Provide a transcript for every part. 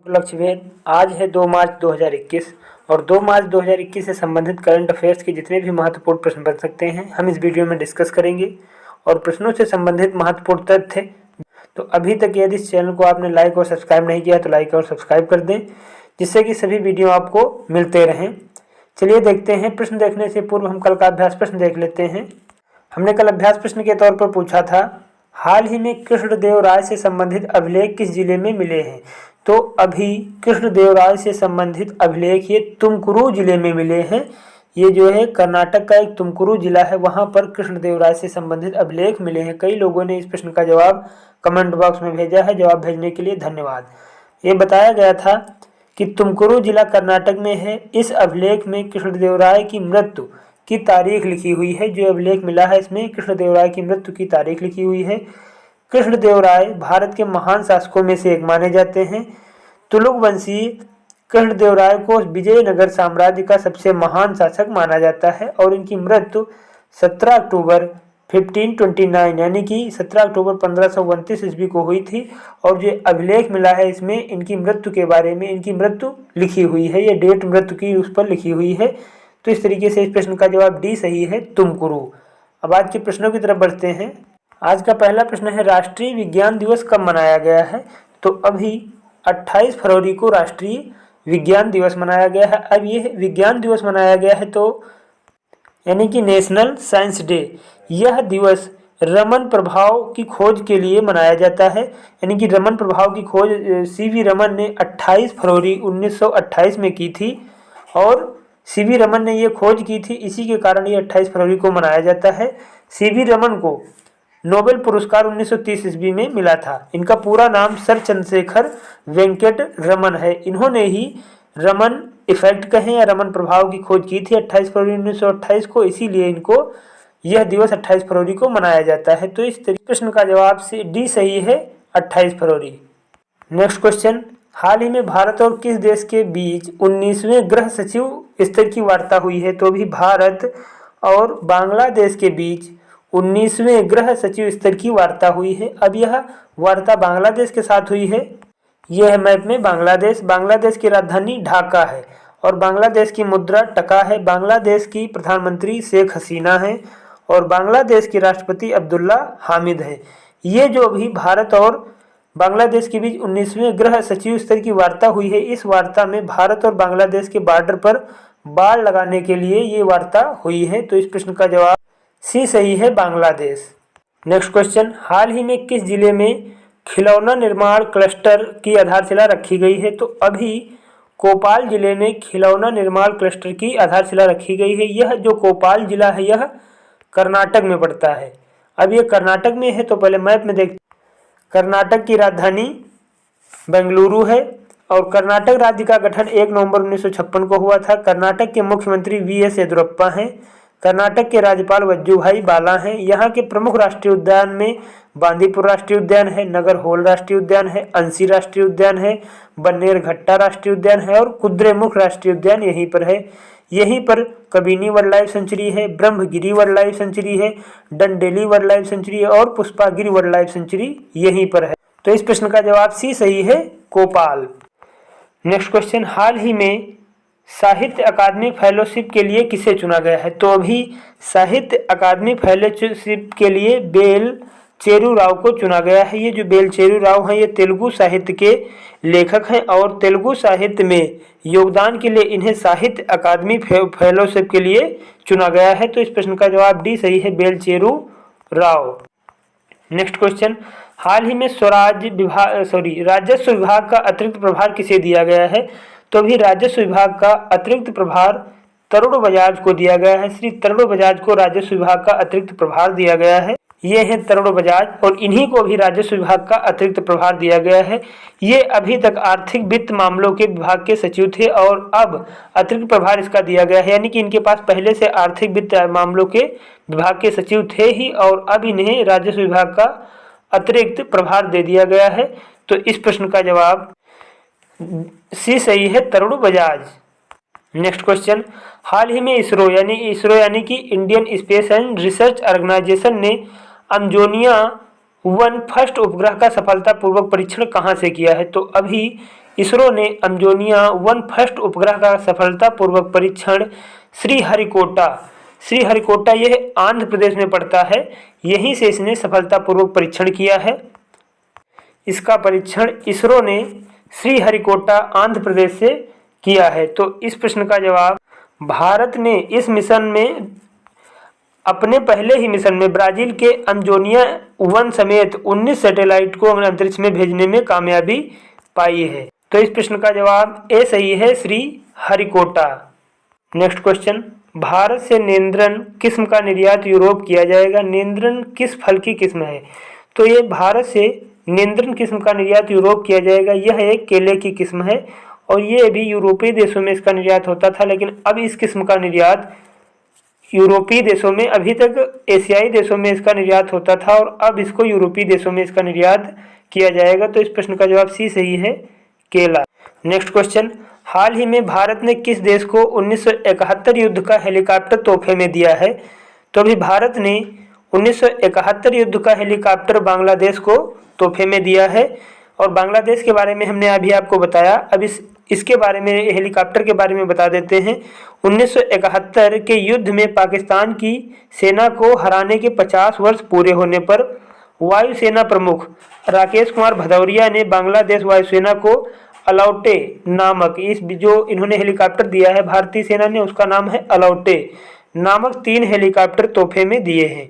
लक्ष्य भेद। आज है 2 मार्च 2021 और 2 मार्च 2021 से संबंधित करंट अफेयर्स के जितने भी महत्वपूर्ण प्रश्न बन सकते हैं हम इस वीडियो में डिस्कस करेंगे और प्रश्नों से संबंधित महत्वपूर्ण तथ्य। तो अभी तक यदि इस चैनल को आपने लाइक और सब्सक्राइब नहीं किया तो लाइक और सब्सक्राइब कर दें, जिससे कि सभी वीडियो आपको मिलते रहें। चलिए देखते हैं। प्रश्न देखने से पूर्व हम कल का अभ्यास प्रश्न देख लेते हैं। हमने कल अभ्यास प्रश्न के तौर पर पूछा था, हाल ही में कृष्णदेवराय से संबंधित अभिलेख किस जिले में मिले हैं। तो अभी कृष्णदेवराय से संबंधित अभिलेख ये तुमकुरू जिले में मिले हैं। ये जो है कर्नाटक का एक तुमकुरू जिला है, वहाँ पर कृष्णदेवराय से संबंधित अभिलेख मिले हैं। कई लोगों ने इस प्रश्न का जवाब कमेंट बॉक्स में भेजा है। जवाब भेजने के लिए धन्यवाद। ये बताया गया था कि तुमकुरू जिला कर्नाटक में है। इस अभिलेख में कृष्णदेवराय की मृत्यु की तारीख लिखी हुई है। जो अभिलेख मिला है इसमें कृष्णदेवराय की मृत्यु की तारीख लिखी हुई है। कृष्णदेवराय भारत के महान शासकों में से एक माने जाते हैं। तुलुक वंशीय कृष्णदेवराय को विजयनगर साम्राज्य का सबसे महान शासक माना जाता है और इनकी मृत्यु 17 अक्टूबर 1529 यानी कि 17 अक्टूबर 1529 ईस्वी को हुई थी। और जो अभिलेख मिला है इसमें इनकी मृत्यु के बारे में इनकी मृत्यु लिखी हुई है। ये डेट मृत्यु की उस पर लिखी हुई है। तो इस तरीके से इस प्रश्न का जवाब डी सही है, तुमकुरू। अब आज के प्रश्नों की तरफ बढ़ते हैं। आज का पहला प्रश्न है, राष्ट्रीय विज्ञान दिवस कब मनाया गया है। तो अभी 28 फरवरी को राष्ट्रीय विज्ञान दिवस मनाया गया है। अब ये विज्ञान दिवस मनाया गया है तो यानी कि नेशनल साइंस डे। यह दिवस रमन प्रभाव की खोज के लिए मनाया जाता है। यानी कि रमन प्रभाव की खोज सीवी रमन ने 28 फरवरी 1928 में की थी और सीवी रमन ने ये खोज की थी। इसी के कारण ये 28 फरवरी को मनाया जाता है। सीवी रमन को नोबेल पुरस्कार 1930 ईस्वी में मिला था। इनका पूरा नाम सर चंद्रशेखर वेंकट रमन है। इन्होंने ही रमन इफेक्ट कहें या रमन प्रभाव की खोज की थी 28 फरवरी 1928 को। इसीलिए इनको यह दिवस 28 फरवरी को मनाया जाता है। तो इस प्रश्न का जवाब से डी सही है, 28 फरवरी। नेक्स्ट क्वेश्चन, हाल ही में भारत और किस देश के बीच 19वें गृह सचिव स्तर की वार्ता हुई है। तो अभी भारत और बांग्लादेश के बीच 19वें गृह सचिव स्तर की वार्ता हुई है। अब यह वार्ता बांग्लादेश के साथ हुई है। यह है मैप में बांग्लादेश। बांग्लादेश की राजधानी ढाका है और बांग्लादेश की मुद्रा टका है। बांग्लादेश की प्रधानमंत्री शेख हसीना है और बांग्लादेश के राष्ट्रपति अब्दुल्ला हामिद है। ये जो अभी भारत और बांग्लादेश के बीच 19वें गृह सचिव स्तर की वार्ता हुई है, इस वार्ता में भारत और बांग्लादेश के बॉर्डर पर बाड़ लगाने के लिए ये वार्ता हुई है। तो इस प्रश्न का जवाब सी सही है, बांग्लादेश। नेक्स्ट क्वेश्चन, हाल ही में किस जिले में खिलौना निर्माण क्लस्टर की आधारशिला रखी गई है। तो अभी कोपाल जिले में खिलौना निर्माण क्लस्टर की आधारशिला रखी गई है। यह जो कोपाल जिला है यह कर्नाटक में पड़ता है। अब यह कर्नाटक में है तो पहले मैप में देखते। कर्नाटक की राजधानी बेंगलुरु है और कर्नाटक राज्य का गठन 1 नवंबर 1956 को हुआ था। कर्नाटक के मुख्यमंत्री वी.एस. येदियुरप्पा हैं। कर्नाटक के राज्यपाल वजुभाई वाला हैं। यहाँ के प्रमुख राष्ट्रीय उद्यान में बांदीपुर राष्ट्रीय उद्यान है, नगरहोल राष्ट्रीय उद्यान है, अंसी राष्ट्रीय उद्यान है, बन्नेरघट्टा राष्ट्रीय उद्यान है और कुद्रेमुख राष्ट्रीय उद्यान यहीं पर है। यहीं पर कबिनी वाइल्ड लाइफ सेंचुरी है, ब्रह्मगिरी वाइल्ड लाइफ सेंचुरी है, डंडेली वाइल्ड लाइफ सेंचुरी है और पुष्पागिरी वाइल्ड लाइफ सेंचुरी यहीं पर है। तो इस प्रश्न का जवाब सी सही है, कोपाल। नेक्स्ट क्वेश्चन, हाल ही में साहित्य अकादमी फेलोशिप के लिए किसे चुना गया है। तो अभी साहित्य अकादमी फेलोशिप के लिए बेल चेरू राव को चुना गया है। ये जो बेल चेरू राव हैं ये तेलुगु साहित्य के लेखक हैं और तेलुगु साहित्य में योगदान के लिए इन्हें साहित्य अकादमी फेलोशिप के लिए चुना गया है। तो इस प्रश्न का जवाब डी सही है, बेल चेरू राव। नेक्स्ट क्वेश्चन, हाल ही में राजस्व विभाग का अतिरिक्त प्रभार किसे दिया गया है। तो अभी राजस्व विभाग का अतिरिक्त प्रभार तरुण बजाज को दिया गया है। श्री तरुण बजाज को राजस्व विभाग का अतिरिक्त प्रभार दिया गया है। ये हैं तरुण बजाज और इन्हीं को भी राजस्व विभाग का अतिरिक्त प्रभार दिया गया है। ये अभी तक आर्थिक वित्त मामलों के विभाग के सचिव थे और अब अतिरिक्त प्रभार इसका दिया गया है। यानी कि इनके पास पहले से आर्थिक वित्त मामलों के विभाग के सचिव थे ही और अब इन्हें राजस्व विभाग का अतिरिक्त प्रभार दे दिया गया है। तो इस प्रश्न का जवाब सी सही है, तरुण बजाज। नेक्स्ट क्वेश्चन, हाल ही में इसरो यानी कि Indian space and research organisation ने अमजोनिया 1 फर्स्ट उपग्रह का सफलतापूर्वक परीक्षण कहाँ से किया है। तो अभी इसरो ने अम्जोनिया 1 फर्स्ट उपग्रह का सफलतापूर्वक परीक्षण श्रीहरिकोटा यह आंध्र प्रदेश में पड़ता है, यहीं से इसने सफलतापूर्वक परीक्षण किया है। इसका परीक्षण इसरो ने श्रीहरिकोटा आंध्र प्रदेश से किया है। तो इस प्रश्न का जवाब, भारत ने इस मिशन में अपने पहले ही मिशन में ब्राजील के अम्जोनिया 1 समेत 19 सैटेलाइट को अंतरिक्ष में भेजने में कामयाबी पाई है। तो इस प्रश्न का जवाब ए सही है, श्रीहरिकोटा। नेक्स्ट क्वेश्चन, भारत से नेंद्रन किस्म का निर्यात यूरोप किया जाएगा। नेंद्रन किस फल की किस्म है? तो ये भारत से नेंद्रन किस्म का निर्यात यूरोप किया जाएगा। यह एक केले की किस्म है और ये भी यूरोपीय देशों में इसका निर्यात होता था, लेकिन अब इस किस्म का निर्यात यूरोपीय देशों में, अभी तक एशियाई देशों में इसका निर्यात होता था और अब इसको यूरोपीय देशों में इसका निर्यात किया जाएगा। तो इस प्रश्न का जवाब सी सही है, केला। नेक्स्ट क्वेश्चन, हाल ही में भारत ने किस देश को 1971 युद्ध का हेलीकॉप्टर तोहफे में दिया है? तो अभी भारत ने 1971 युद्ध का हेलीकॉप्टर बांग्लादेश को तोहफे में दिया है और बांग्लादेश के बारे में हमने अभी आपको बताया। अब इसके बारे में, हेलीकॉप्टर के बारे में बता देते हैं। 1971 के युद्ध में पाकिस्तान की सेना को हराने के 50 वर्ष पूरे होने पर वायुसेना प्रमुख राकेश कुमार भदौरिया ने बांग्लादेश वायुसेना को अलाउटे नामक, इस जो इन्होंने हेलीकॉप्टर दिया है भारतीय सेना ने, उसका नाम है अलाउटे नामक 3 हेलीकॉप्टर तोहफे में दिए हैं।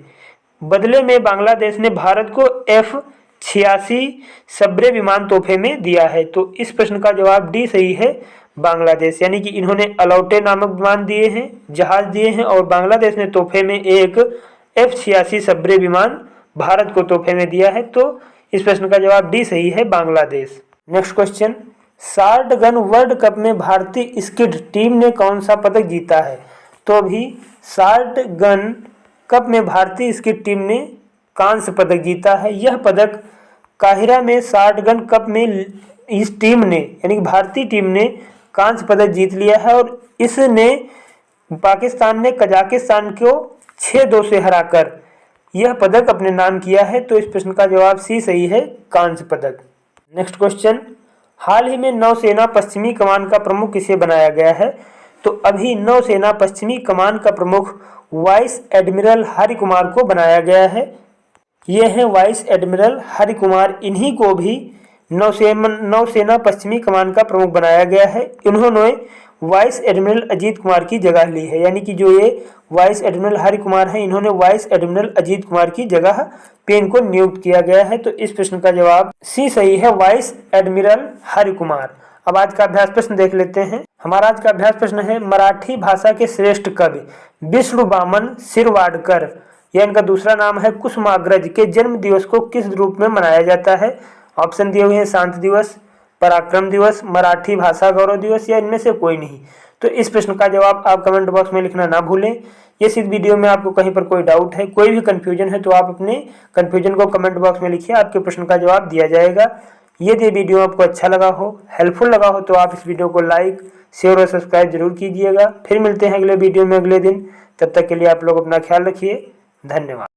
बदले में बांग्लादेश ने भारत को F-86 सब्रे विमान तोहफे में दिया है। तो इस प्रश्न का जवाब डी सही है, बांग्लादेश। यानी कि इन्होंने अलाउटे नामक विमान दिए हैं, जहाज दिए हैं और बांग्लादेश ने तोहफे में एक F-86 सब्रे विमान भारत को तोहफे में दिया है। तो इस प्रश्न का जवाब डी सही है, Bangladesh. Next question, shotgun world cup में भारतीय स्किड टीम ने कौन सा पदक जीता है? तो अभी शॉटगन कप में भारतीय स्किड टीम ने कांस्य पदक जीता है। यह पदक काहिरा में शॉटगन कप में इस टीम ने, यानी कि भारतीय टीम ने कांस्य पदक जीत लिया है और इसने पाकिस्तान ने कजाकिस्तान को 6-2 से हराकर यह पदक अपने नाम किया है। तो इस प्रश्न का जवाब सी सही है, कांस्य पदक। नेक्स्ट क्वेश्चन, हाल ही में नौसेना पश्चिमी कमान का प्रमुख किसे बनाया गया है? तो अभी नौसेना पश्चिमी कमान का प्रमुख वाइस एडमिरल हरि कुमार को बनाया गया है। ये हैं वाइस एडमिरल हरि कुमार, इन्हीं को भी नौसेना पश्चिमी कमान का प्रमुख बनाया गया है। इन्होंने वाइस एडमिरल अजीत कुमार की जगह ली है, यानी कि जो ये वाइस एडमिरल हरि कुमार हैं, इन्होंने वाइस एडमिरल अजीत कुमार की जगह पे इनको नियुक्त किया गया है। तो इस प्रश्न का जवाब सी सही है, वाइस एडमिरल हरि कुमार। अब आज का अभ्यास प्रश्न देख लेते हैं। हमारा आज का अभ्यास प्रश्न है, मराठी भाषा के श्रेष्ठ कवि विष्णु बामन शिरवाडकर, यह इनका दूसरा नाम है, कुसुमाग्रज के जन्म दिवस को किस रूप में मनाया जाता है? ऑप्शन दिए हुए हैं, शांति दिवस, पराक्रम दिवस, मराठी भाषा गौरव दिवस या इनमें से कोई नहीं। तो इस प्रश्न का जवाब आप कमेंट बॉक्स में लिखना ना भूलें। इस वीडियो में आपको कहीं पर कोई डाउट है, कोई भी कंफ्यूजन है, तो आप अपने कंफ्यूजन को कमेंट बॉक्स में लिखिए, आपके प्रश्न का जवाब दिया जाएगा। यदि वीडियो आपको अच्छा लगा हो, हेल्पफुल लगा हो, तो आप इस वीडियो को लाइक, शेयर और सब्सक्राइब जरूर कीजिएगा। फिर मिलते हैं अगले वीडियो में अगले दिन। तब तक के लिए आप लोग अपना ख्याल रखिए। धन्यवाद।